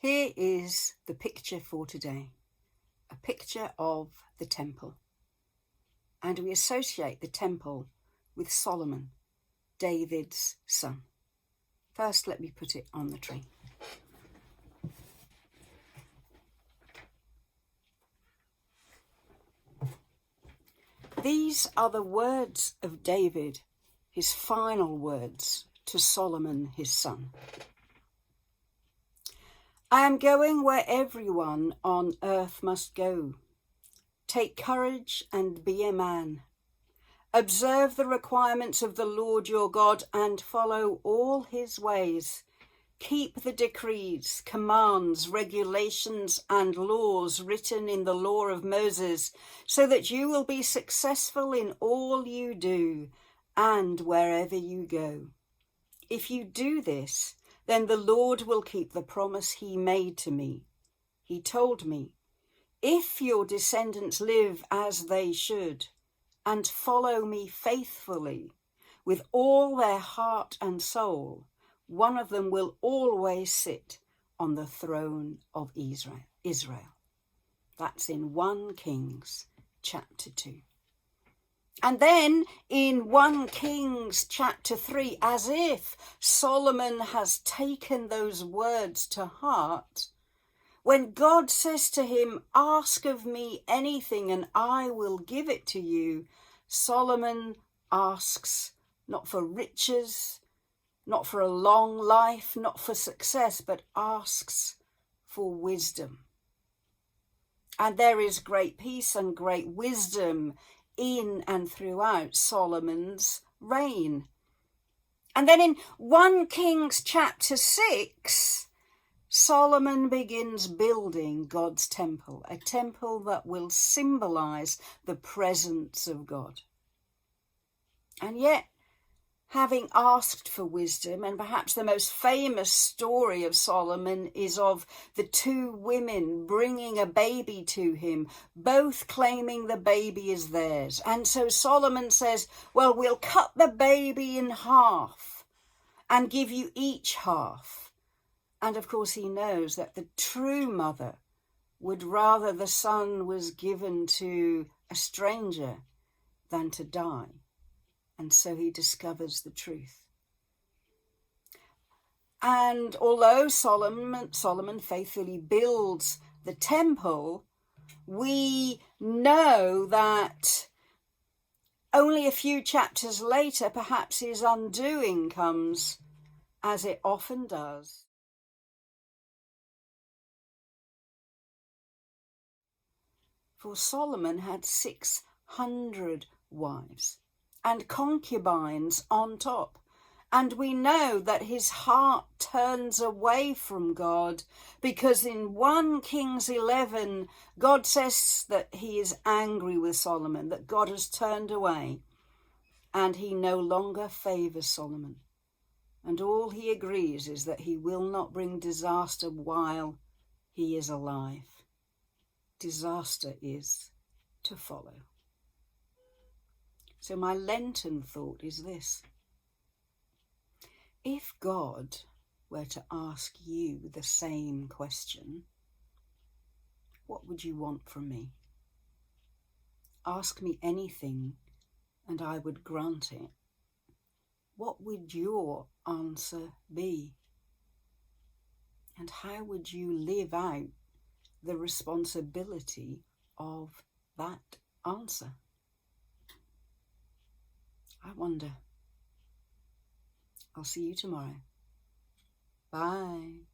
Here is the picture for today, a picture of the temple. And we associate the temple with Solomon, David's son. First, let me put it on the tree. These are the words of David, his final words to Solomon, his son. I am going where everyone on earth must go. Take courage and be a man. Observe the requirements of the Lord your God and follow all his ways. Keep the decrees, commands, regulations, and laws written in the law of Moses, so that you will be successful in all you do and wherever you go. If you do this, then the Lord will keep the promise he made to me. He told me, if your descendants live as they should and follow me faithfully with all their heart and soul, one of them will always sit on the throne of Israel. That's in 1 Kings chapter 2. And then in 1 Kings chapter 3, as if Solomon has taken those words to heart, when God says to him, ask of me anything and I will give it to you, Solomon asks not for riches, not for a long life, not for success, but asks for wisdom. And there is great peace and great wisdom in and throughout Solomon's reign. And then in 1 Kings chapter 6, Solomon begins building God's temple, a temple that will symbolize the presence of God. And yet, having asked for wisdom, and perhaps the most famous story of Solomon is of the 2 women bringing a baby to him, both claiming the baby is theirs. And so Solomon says, well, we'll cut the baby in half and give you each half. And of course he knows that the true mother would rather the son was given to a stranger than to die. And so he discovers the truth. And although Solomon faithfully builds the temple, we know that only a few chapters later, perhaps his undoing comes, as it often does. For Solomon had 600 wives and concubines on top. And we know that his heart turns away from God because in 1 Kings 11, God says that he is angry with Solomon, that God has turned away and he no longer favors Solomon. And all he agrees is that he will not bring disaster while he is alive. Disaster is to follow. So my Lenten thought is this. If God were to ask you the same question, what would you want from me? Ask me anything and I would grant it. What would your answer be? And how would you live out the responsibility of that answer? I wonder. I'll see you tomorrow. Bye.